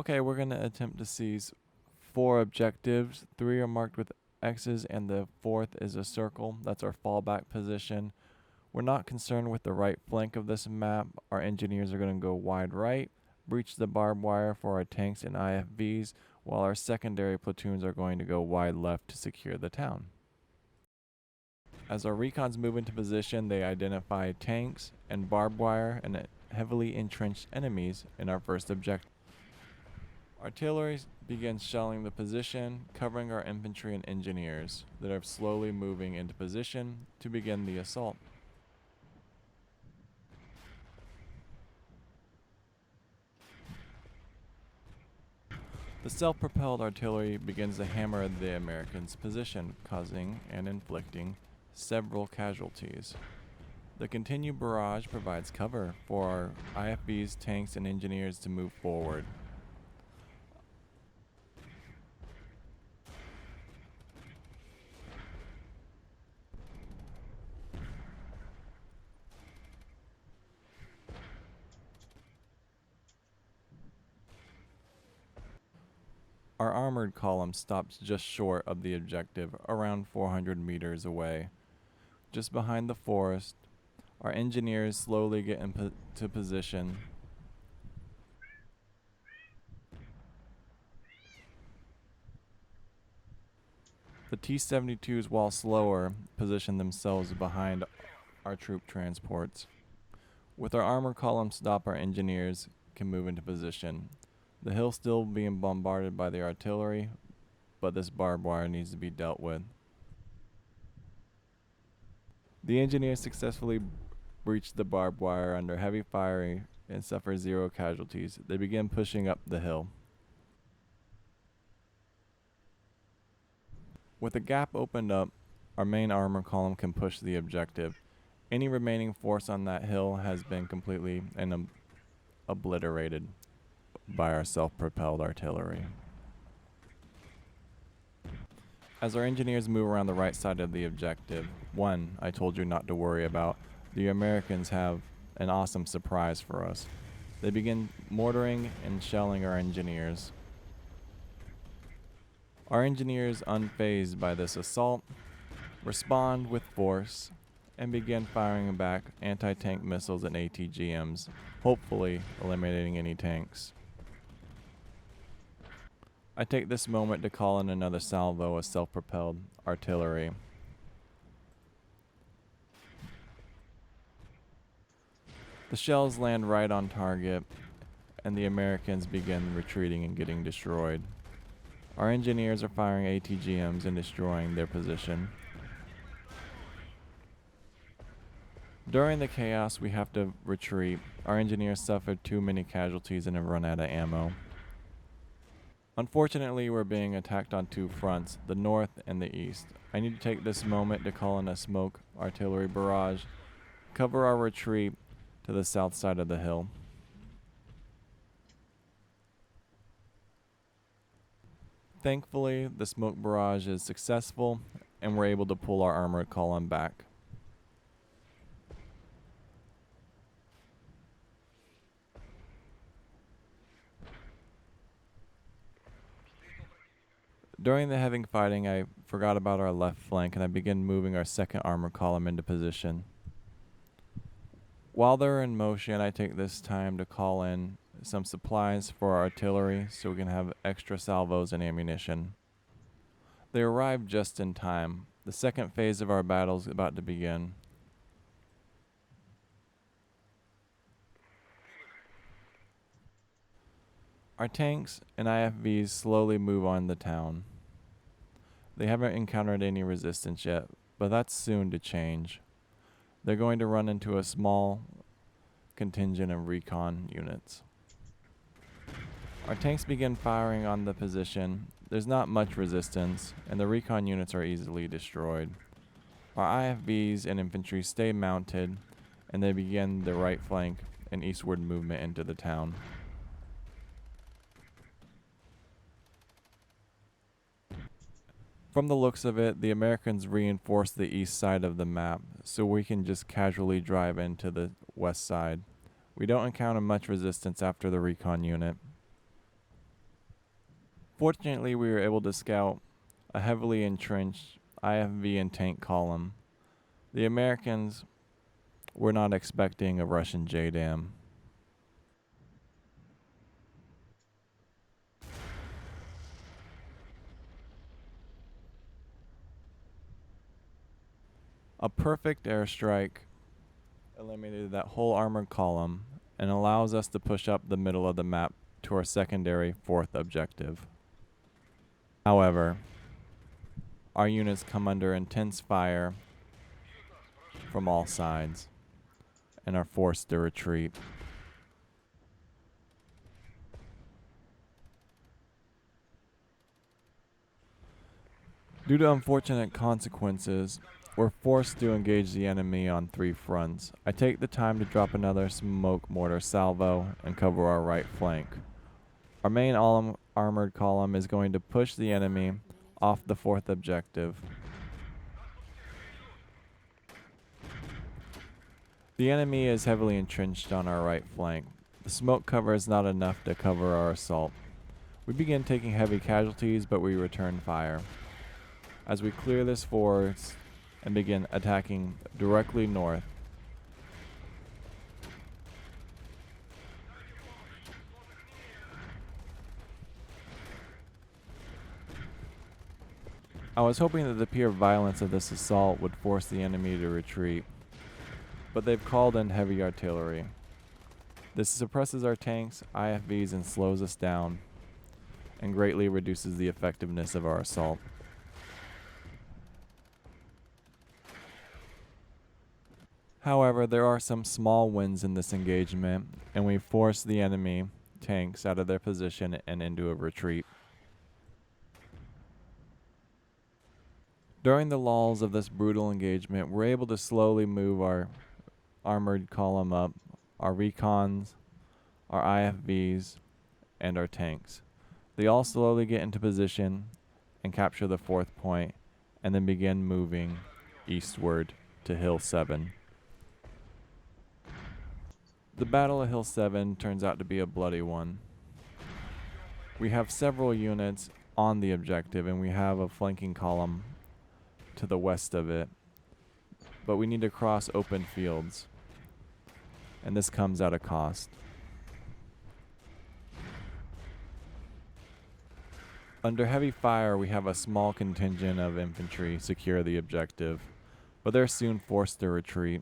Okay, we're going to attempt to seize 4 objectives. 3 are marked with X's and the 4th is a circle. That's our fallback position. We're not concerned with the right flank of this map. Our engineers are going to go wide right, breach the barbed wire for our tanks and IFVs, while our secondary platoons are going to go wide left to secure the town. As our recons move into position, they identify tanks and barbed wire and heavily entrenched enemies in our first objective. Artillery begins shelling the position, covering our infantry and engineers that are slowly moving into position to begin the assault. The self-propelled artillery begins to hammer the Americans' position, causing and inflicting several casualties. The continued barrage provides cover for our IFVs, tanks, and engineers to move forward. Our armored column stops just short of the objective, around 400 meters away. Just behind the forest, our engineers slowly get into position. The T-72s, while slower, position themselves behind our troop transports. With our armor column stopped, our engineers can move into position. The hill still being bombarded by the artillery, but this barbed wire needs to be dealt with. The engineers successfully breach the barbed wire under heavy fire and suffer 0 casualties. They begin pushing up the hill. With the gap opened up, our main armor column can push the objective. Any remaining force on that hill has been completely and obliterated by our self-propelled artillery. As our engineers move around the right side of the objective, one I told you not to worry about, the Americans have an awesome surprise for us. They begin mortaring and shelling our engineers. Our engineers, unfazed by this assault, respond with force and begin firing back anti-tank missiles and ATGMs, hopefully eliminating any tanks. I take this moment to call in another salvo of self-propelled artillery. The shells land right on target, and the Americans begin retreating and getting destroyed. Our engineers are firing ATGMs and destroying their position. During the chaos, we have to retreat. Our engineers suffered too many casualties and have run out of ammo. Unfortunately, we're being attacked on 2 fronts, the north and the east. I need to take this moment to call in a smoke artillery barrage, cover our retreat to the south side of the hill. Thankfully, the smoke barrage is successful, and we're able to pull our armored column back. During the heavy fighting, I forgot about our left flank, and I began moving our second armor column into position. While they're in motion, I take this time to call in some supplies for our artillery so we can have extra salvos and ammunition. They arrive just in time. The second phase of our battle is about to begin. Our tanks and IFVs slowly move on the town. They haven't encountered any resistance yet, but that's soon to change. They're going to run into a small contingent of recon units. Our tanks begin firing on the position. There's not much resistance, and the recon units are easily destroyed. Our IFVs and infantry stay mounted, and they begin the right flank and eastward movement into the town. From the looks of it, the Americans reinforced the east side of the map, so we can just casually drive into the west side. We don't encounter much resistance after the recon unit. Fortunately, we were able to scout a heavily entrenched IFV and tank column. The Americans were not expecting a Russian JDAM. A perfect airstrike eliminated that whole armored column and allows us to push up the middle of the map to our secondary 4th objective. However, our units come under intense fire from all sides and are forced to retreat. Due to unfortunate consequences, we're forced to engage the enemy on 3 fronts. I take the time to drop another smoke mortar salvo and cover our right flank. Our main armored column is going to push the enemy off the 4th objective. The enemy is heavily entrenched on our right flank. The smoke cover is not enough to cover our assault. We begin taking heavy casualties, but we return fire. As we clear this forest and begin attacking directly north, I was hoping that the pure violence of this assault would force the enemy to retreat, but they've called in heavy artillery. This suppresses our tanks, IFVs, and slows us down, and greatly reduces the effectiveness of our assault. However, there are some small wins in this engagement, and we force the enemy tanks out of their position and into a retreat. During the lulls of this brutal engagement, we're able to slowly move our armored column up, our recons, our IFVs, and our tanks. They all slowly get into position and capture the 4th point, and then begin moving eastward to Hill 7. The Battle of Hill 7 turns out to be a bloody one. We have several units on the objective, and we have a flanking column to the west of it, but we need to cross open fields, and this comes at a cost. Under heavy fire, we have a small contingent of infantry secure the objective, but they're soon forced to retreat.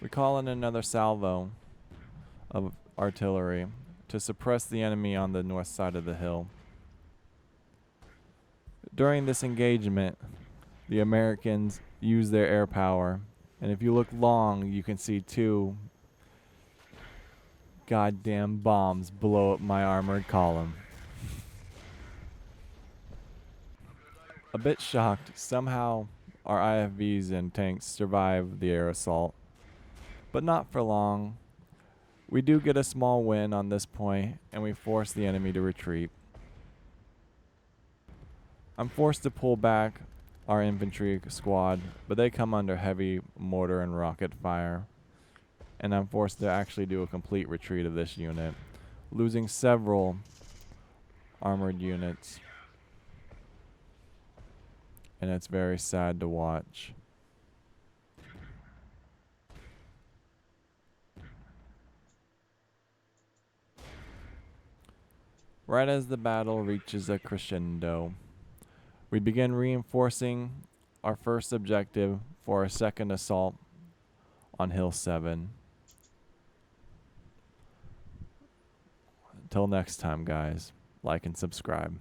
We call in another salvo of artillery to suppress the enemy on the north side of the hill. During this engagement, the Americans use their air power, and if you look long, you can see 2 goddamn bombs blow up my armored column. A bit shocked, somehow our IFVs and tanks survive the air assault, but not for long. We do get a small win on this point, and we force the enemy to retreat. I'm forced to pull back our infantry squad, but they come under heavy mortar and rocket fire, and I'm forced to actually do a complete retreat of this unit, losing several armored units, and it's very sad to watch. Right as the battle reaches a crescendo, we begin reinforcing our first objective for our second assault on Hill 7. Until next time, guys, like and subscribe.